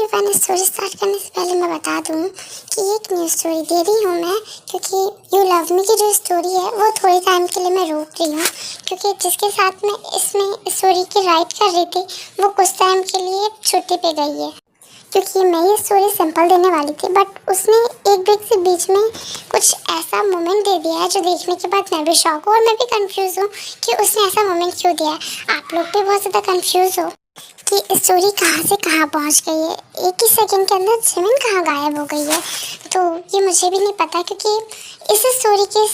Everyone, story start करने से पहले मैं बता दूं कि एक न्यू स्टोरी दे रही हूँ मैं, क्योंकि यू लव मी की जो स्टोरी है वो थोड़ी टाइम के लिए मैं रोक रही हूँ, क्योंकि जिसके साथ मैं इसमें स्टोरी की राइट कर रही थी वो कुछ टाइम के लिए छुट्टी पे गई है। क्योंकि मैं ये स्टोरी सिंपल देने वाली थी, बट उसने एक ब्रेक से बीच में कुछ ऐसा मोमेंट दे दिया है जो देखने के बाद मैं भी शॉक हूँ और मैं भी कंफ्यूज हूँ कि उसने ऐसा मोमेंट क्यों दिया है। आप लोग भी बहुत ज़्यादा कंफ्यूज हो कि स्टोरी कहाँ से कहाँ पहुँच गई है, एक ही सेकंड के अंदर जिमिन कहाँ गायब हो गई है। तो ये मुझे भी नहीं पता, क्योंकि इस स्टोरी के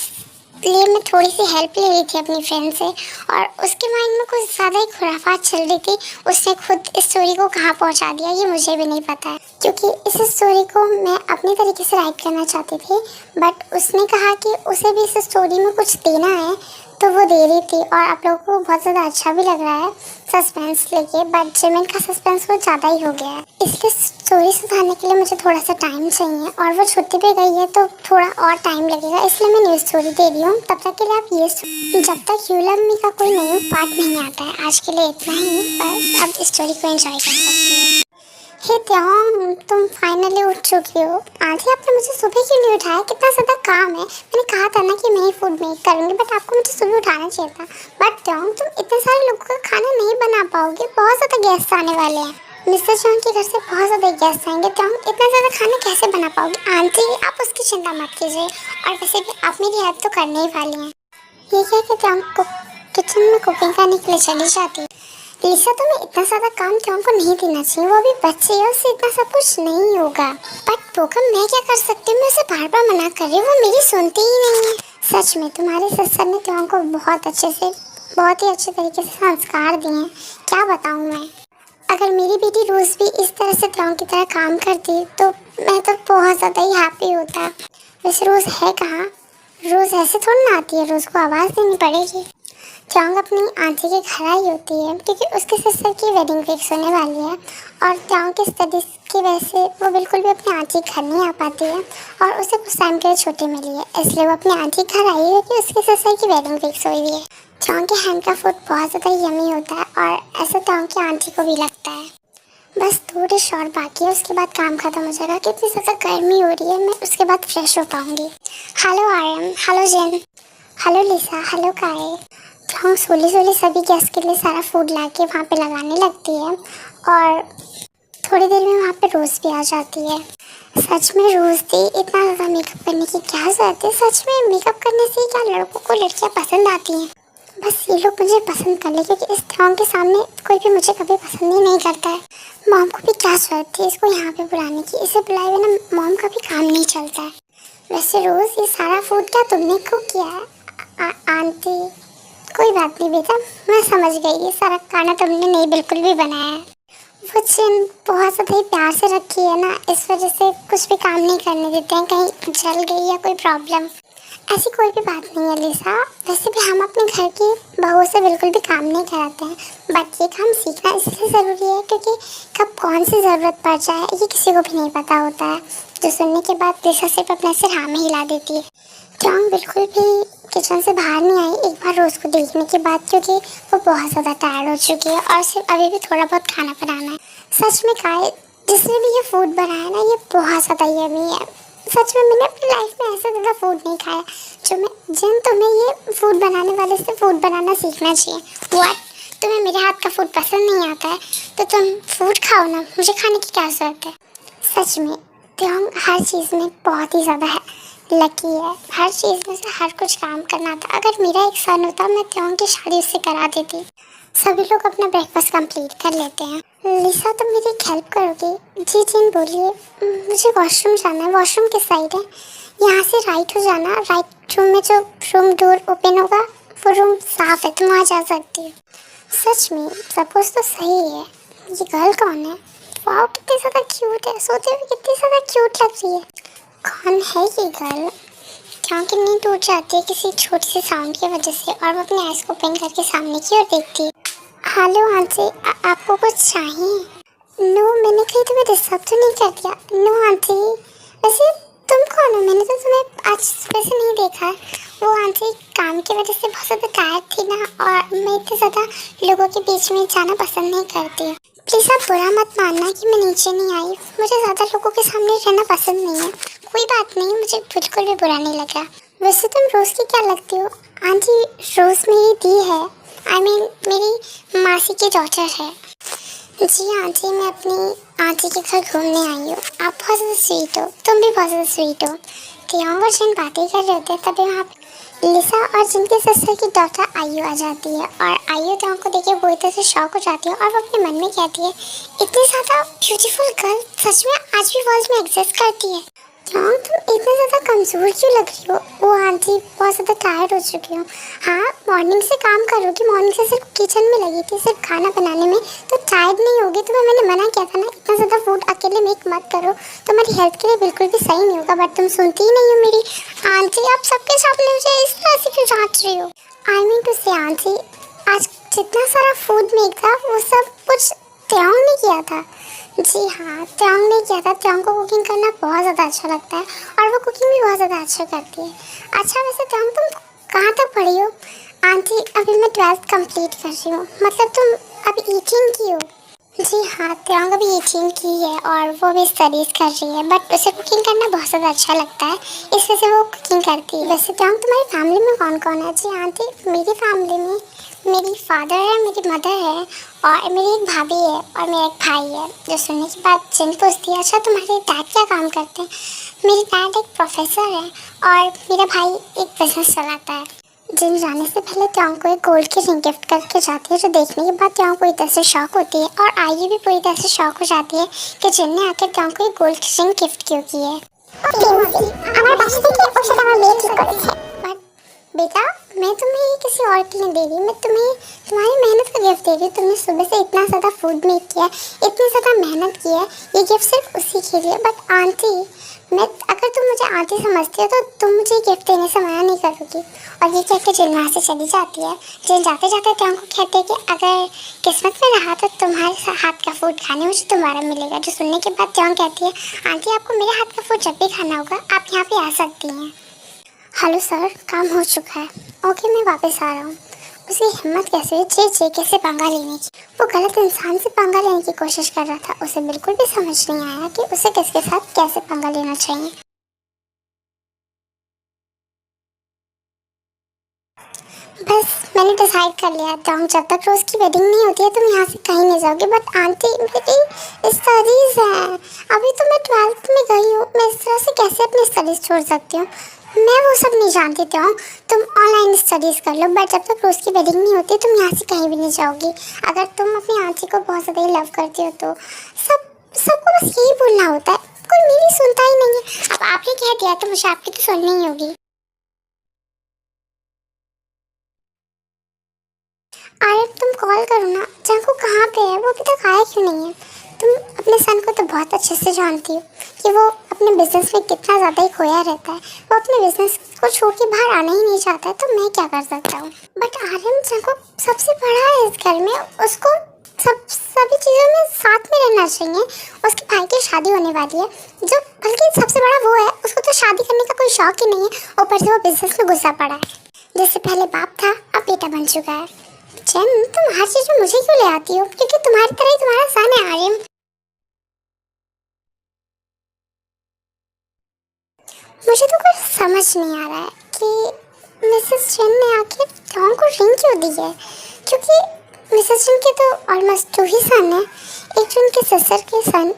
लिए मैं थोड़ी सी हेल्प ले रही थी अपनी फ्रेंड से, और उसके माइंड में कुछ ज़्यादा ही खुराफात चल रही थी। उसने खुद इस स्टोरी को कहाँ पहुँचा दिया ये मुझे भी नहीं पता है, क्योंकि इस स्टोरी को मैं अपने तरीके से राइट करना चाहती थी, बट उसने कहा कि उसे भी इस स्टोरी में कुछ देना है तो वो दे रही थी। और आप लोगों को बहुत ज़्यादा अच्छा भी लग रहा है सस्पेंस लेके, बट जिमिन का सस्पेंस कुछ ज़्यादा ही हो गया है। इसलिए स्टोरी सुधारने के लिए मुझे थोड़ा सा टाइम चाहिए, और वो छुट्टी पे गई है तो थोड़ा और टाइम लगेगा, इसलिए मैं न्यू स्टोरी दे रही हूँ। तब तक के लिए आप ये जब तक यू लव मी का कोई नया पार्ट नहीं आता है, आज के लिए इतना ही। बस अब स्टोरी को एंजॉय कर सकते हैं। हे त्यों, तुम फाइनली उठ चुकी हो। आज ही आपने मुझे सुबह क्यों नहीं उठाया? कितना ज़्यादा काम है। मैंने कहा था ना कि मैं ही फूड मेक करूँगी, बट आपको मुझे सुबह उठाना चाहिए था। बट त्यों, तुम इतने सारे लोगों का खाना नहीं बना पाओगे, बहुत ज़्यादा गेस्ट आने वाले हैं। मिस्टर चौंग के घर से बहुत ज़्यादा गेस्ट आएंगे, त्यों इतना ज़्यादा खाना कैसे बना पाओगे? आंटी, आप उसकी चिंता मत कीजिए, और वैसे भी आप मेरी हेल्प तो करने ही वाली हैं। ये क्या कि त्यों किचन में कुकिंग करने के लिए चली जाती है। लिसा, तुम्हें इतना ज़्यादा काम त्यों को नहीं देना चाहिए, वो भी बच्चे है, उससे इतना सब कुछ नहीं होगा। बट बोकम, मैं क्या कर सकती हूँ? मैं उसे बार बार मना कर रही हूँ, वो मेरी सुनती ही नहीं है। सच में तुम्हारे सिस्टर ने त्यों को बहुत ही अच्छे तरीके से संस्कार दिए हैं। क्या बताऊँ मैं? अगर मेरी बेटी रोज़ भी इस तरह से त्यों की तरह काम करती तो मैं तो बहुत ज़्यादा ही हैप्पी होता। वैसे रोज़ है कहाँ? रोज़ ऐसे थोड़ी ना आती है, रोज़ को आवाज़ देनी पड़ेगी। त्योंग अपनी आंटी के घर आई होती है, क्योंकि उसके सिस्टर की वेडिंग फिक्स होने वाली है, और त्योंग की स्टडीज़ की वजह से वो बिल्कुल भी अपनी आंटी के घर नहीं आ पाती है, और उसे कुछ टाइम के लिए छुट्टी मिली है, इसलिए वो अपनी आंटी के घर आई है कि उसकी सिस्टर की वेडिंग फिक्स हुई है। त्योंग के हैंड का फूड बहुत ज़्यादा यमी होता है, और ऐसा त्योंग की आंटी को भी लगता है। बस थोड़ी शॉर्ट बाकी है, उसके बाद काम खत्म हो जाएगा। कितनी ज़्यादा गर्मी हो रही है, मैं उसके बाद फ्रेश हो पाऊँगी। हेलो आर्यन, हेलो जेन, हेलो लिसा, हेलो काए। त्यों सोली सभी गेस्ट के लिए सारा फूड ला के वहाँ पे लगाने लगती है, और थोड़ी देर में वहाँ पे रोज़ भी आ जाती है। सच में रोज़ थी, इतना ज़्यादा मेकअप करने की क्या ज़रूरत है? सच में मेकअप करने से क्या लड़कों को लड़कियाँ पसंद आती हैं? बस ये लोग मुझे पसंद कर ले, क्योंकि इस त्यों के सामने कोई भी मुझे कभी पसंद ही नहीं करता है। मॉम को भी क्या ज़रूरत थी इसको यहाँ पे बुलाने की? इसे बुलाए बिना मॉम का भी काम नहीं चलता है। वैसे रोज़ ये सारा फूड क्या तुमने कुक किया है? आंटी, कोई बात नहीं बेटा, मैं समझ गई, ये सारा खाना तुमने नहीं बिल्कुल भी बनाया है। वो चिन बहुत ज़्यादा ही प्यार से रखी है ना, इस वजह से कुछ भी काम नहीं करने देते हैं, कहीं जल गई या कोई प्रॉब्लम। ऐसी कोई भी बात नहीं है लिसा, वैसे भी हम अपने घर की बहू से बिल्कुल भी काम नहीं कराते हैं, बट ये काम सीखना इसलिए ज़रूरी है क्योंकि कब कौन सी ज़रूरत पड़ जाए ये किसी को भी नहीं पता होता है। जो सुनने के बाद लिसा सिर्फ अपने सिर हाँ में हिला देती है। त्यों बिल्कुल भी किचन से बाहर नहीं आई एक बार रोज़ को देखने के बाद, क्योंकि वो बहुत ज़्यादा टायर्ड हो चुकी है और सिर्फ अभी भी थोड़ा बहुत खाना बनाना है। सच में काए, जिसने भी ये फूड बनाया ना, ये बहुत ज़्यादा यमी है। सच में मैंने अपनी लाइफ में ऐसा ज़्यादा फूड नहीं खाया। तुम्हें ये फूड बनाने वाले से फूड बनाना सीखना चाहिए। व्हाट, तुम्हें मेरे हाथ का फूड पसंद नहीं आता है तो तुम फूड खाओ ना, मुझे खाने की क्या ज़रूरत है? सच में त्यों हर चीज़ में बहुत ही ज़्यादा है, लकी है। हर चीज़ में से हर कुछ काम करना था। अगर मेरा एक सन होता मैं त्यों की शादी उससे करा देती। सभी लोग अपना ब्रेकफास्ट कंप्लीट कर लेते हैं। लिसा, तुम मेरी एक हेल्प करोगी? जी जी बोलिए। मुझे वॉशरूम जाना है। वॉशरूम किस साइड है? यहाँ से राइट हो जाना, राइट रूम में जो रूम डोर ओपन होगा वो रूम साफ है, तुम वहाँ जा सकती हो। सच में सपोज तो सही है। ये गर्ल कौन है? वाह, कितनी ज़्यादा क्यूट है, सोते हुए कितनी ज़्यादा क्यूट लग रही है। कौन है ये गर्ल? क्यों कितनी टूट जाती है किसी छोटी सी साउंड की वजह से, और वो अपने आइज को ओपन करके सामने की ओर देखती है। हेलो आंटी, आपको कुछ चाहिए? नो, मैंने कहीं तुम्हें डिस्टर्ब तो नहीं कर दिया? नो आंटी, वैसे तुम कौन हो? मैंने तो तुम्हें आज सुबह से नहीं देखा। वो आंटी काम की वजह से बहुत ज़्यादा टायर्ड थी ना, और मैं इतने ज़्यादा लोगों के बीच में जाना पसंद नहीं करती। प्लीज़ आप बुरा मत मानना कि मैं नीचे नहीं आई। मुझे ज़्यादा लोगों के सामने रहना पसंद नहीं है। कोई बात नहीं, मुझे बिल्कुल भी बुरा नहीं लगा। वैसे तुम रोज़ की क्या लगती हो? आंटी रोज़ मेरी दी है, मेरी मासी की डॉटर है। जी आंटी, मैं अपनी आंटी के घर घूमने आई हूँ। आप बहुत ज़्यादा स्वीट हो, तुम भी बहुत ज़्यादा स्वीट हो। तो वो जिन बातें कर रहे होते हैं तभी वहाँ पे लिसा और जिनके सिस्टर की डॉटर आयु आ जाती है और आयु तो को देखे पूरी तरह से शॉक हो जाती है और वो अपने मन में कहती है, इतनी ज़्यादा ब्यूटीफुल गर्ल सच में आज भी वर्ल्ड में एग्जिस्ट करती है। क्यों तुम इतने ज़्यादा कमज़ोर क्यों लग रही हो? वो आंटी बहुत ज़्यादा टायर्ड हो चुकी हूँ। हाँ मॉर्निंग से काम करोगी, मॉर्निंग से सिर्फ किचन में लगी थी सिर्फ खाना बनाने में, तो टायर्ड नहीं होगी। तुम्हें मैंने मना किया था ना इतना ज़्यादा फूड अकेले मेक मत करो, तुम्हारी हेल्थ के लिए बिल्कुल भी सही नहीं होगा, बट तुम सुनती ही नहीं हो मेरी। आंटी आप सबके सामने मुझे इस तरह से क्यों डांट रही हो? आई मीन टू से आंटी, आज जितना सारा फूड मेक था वो सब कुछ त्योंग ने किया था। जी हाँ, त्योंग ने किया था। त्योंग को कुकिंग करना बहुत ज़्यादा अच्छा लगता है और वो कुकिंग भी बहुत ज़्यादा अच्छा करती है। अच्छा वैसे त्योंग तुम कहाँ तक पढ़ी हो? आंटी अभी मैं 12th कंप्लीट कर रही हूँ। मतलब तुम अभी 18 की हो? जी हाँ, त्योंग अभी 18 की है और वो भी स्टडीज़ कर रही है, बट उसे कुकिंग करना बहुत ज़्यादा अच्छा लगता है, इस वजह से वो कुकिंग करती है। वैसे त्योंग तुम्हारी फैमिली में कौन कौन है? जी आंटी मेरी फैमिली में मेरी फादर है, मेरी मदर है और मेरी एक भाभी है और मेरा एक भाई है। जो सुनने के बाद जिन पूछती है, अच्छा तुम्हारे डैड क्या काम करते हैं? मेरे डैड एक प्रोफेसर है और मेरा भाई एक बिजनेस चलाता है। जिम जाने से पहले त्योंग को एक गोल्ड की रिंग गिफ्ट करके जाती है, जो देखने के बाद त्योंग पूरी तरह से शॉक होती है और आयु भी पूरी तरह से शॉक हो जाती है कि जिन ने आकर त्योंग को एक गोल्ड की रिंग गिफ्ट क्यों की है। बेटा मैं तुम्हें ये किसी और के लिए दे रही, मैं तुम्हें तुम्हारी मेहनत का गिफ्ट दे रही हूँ। तुमने सुबह से इतना ज़्यादा फूड मेक किया है, इतनी ज़्यादा मेहनत की है, ये गिफ्ट सिर्फ उसी के लिए। बट आंटी मैं अगर तुम मुझे आंटी समझती हो तो तुम मुझे गिफ्ट देने से मना नहीं करोगी। और ये कहते जिन वहाँ से चली जाती है। जिन जाते जाते त्यों को कहते हैं कि अगर किस्मत में रहा तो तुम्हारे हाथ का फूड खाने मुझे दोबारा मिलेगा। जो सुनने के बाद त्यों कहती है, आंटी आपको मेरे हाथ का फूड जब भी खाना होगा आप यहाँ पे आ सकती हैं। हेलो सर, काम हो चुका है। ओके मैं वापस आ रहा हूँ। उसे हिम्मत कैसे हुई जे कैसे पंगा लेने की? वो गलत इंसान से पंगा लेने की कोशिश कर रहा था। उसे बिल्कुल भी समझ नहीं आया कि उसे किसके साथ कैसे पंगा लेना चाहिए। बस मैंने डिसाइड कर लिया था, जब तक रोज़ की वेडिंग नहीं होती है तुम यहाँ से कहीं नहीं जाओगी। बट आंटी मेरी स्टडीज़ है, अभी तो मैं 12th में गई हूँ, मैं इस तरह से कैसे अपनी स्टडीज़ छोड़ सकती हूँ? मैं वो सब नहीं जानती हूँ, तुम ऑनलाइन स्टडीज़ कर लो, बट जब तक रोज़ की वेडिंग नहीं होती तुम यहाँ से कहीं भी नहीं जाओगी। अगर तुम अपनी आंटी को बहुत ज़्यादा लव करती हो तो सबको बस यही बोलना होता है, कोई मेरी सुनता ही नहीं है। अब आपने कह दिया तो मुझे आपकी तो सुननी ही होगी। अरे तुम कॉल करो ना, चाकू कहाँ पे है? वो अभी तक आया क्यों नहीं है? तुम अपने सन को तो बहुत अच्छे से जानती हो कि वो अपने बिजनेस में कितना ज़्यादा ही खोया रहता है। वो अपने बिजनेस को छोड़ के बाहर आना ही नहीं चाहता है, तो मैं क्या कर सकता हूँ? बट आर्यन चाकू सबसे बड़ा है इस घर में, उसको सभी चीज़ों में साथ में रहना चाहिए। उसके भाई की शादी होने वाली है, जो बल्कि सबसे बड़ा वो है, उसको तो शादी करने का कोई शौक ही नहीं है। ऊपर से वो बिजनेस में घुसा पड़ा है। जैसे पहले बाप था अब बेटा बन चुका है। चैन तुम हर चीज में मुझे क्यों ले आती हो? क्योंकि तुम्हारी तरह ही तुम्हारा सन है आर्यन। मुझे तो कुछ समझ नहीं आ रहा है कि मिसेस चैन ने आखिर टॉम को रिंग क्यों दी है, क्योंकि मिसेस चैन के तो ऑलमोस्ट 2 ही सन है। एक जो उनके सिस्टर के सन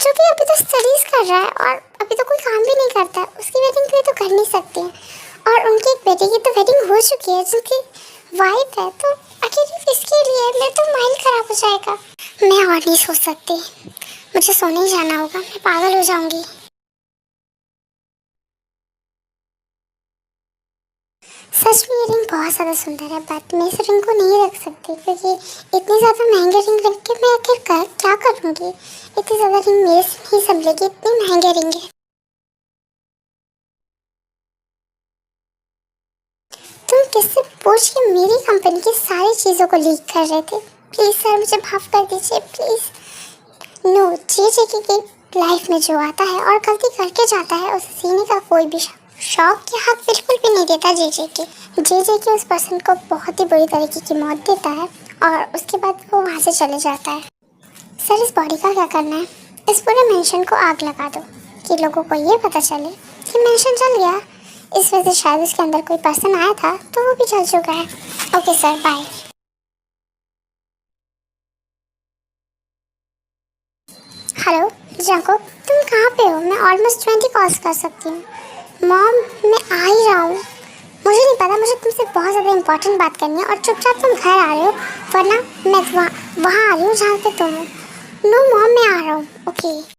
जो कि अभी तो स्टडीज कर रहा है और अभी तो कोई काम भी नहीं करता है, उसकी वेडिंग भी तो कर नहीं सकते हैं। और उनकी एक बेटे की तो वेडिंग हो चुकी है जिनकी वाइफ है, तो आखिर इसके लिए मेरा तो माइंड खराब हो जाएगा। मैं और नहीं सो सकती, मुझे सोने ही जाना होगा, मैं पागल हो जाऊंगी। सच में ये रिंग बहुत ज़्यादा सुंदर है, बट मैं इस रिंग को नहीं रख सकती क्योंकि इतनी ज़्यादा महंगे रिंग रख के मैं आखिर क्या करूँगी? इतनी ज़्यादा रिंग मेरे से नहीं संभलेगी, इतनी महंगे रिंग है। तुम किससे पूछ के मेरी कंपनी की सारी चीज़ों को लीक कर रहे थे? प्लीज़ सर मुझे माफ़ कर दीजिए प्लीज़। नो, जे की लाइफ में जो आता है और गलती करके जाता है उसे सीने का कोई भी शौक या हक बिल्कुल भी नहीं देता। जे उस पर्सन को बहुत ही बुरी तरीके की मौत देता है और उसके बाद वो वहाँ से चले जाता है। सर इस बॉडी का क्या करना है? इस पूरे मेंशन को आग लगा दो कि लोगों को ये पता चले कि मेंशन जल गया। इस वजह से शायद उसके अंदर कोई पर्सन आया था तो वो भी जल चुका है। Okay sir, bye. हेलो जाको, तुम कहाँ पे हो? मैं ऑलमोस्ट 20 कॉल्स कर सकती हूँ। मॉम, मैं आ ही रहा हूँ। मुझे नहीं पता, मुझे तुमसे बहुत ज़्यादा इंपॉर्टेंट बात करनी है और चुपचाप तुम घर आ रहे हो, वरना मैं वहाँ आ रही हूँ जहाँ पे तुम हो। नो मॉम, मैं आ रहा हूँ। ओके।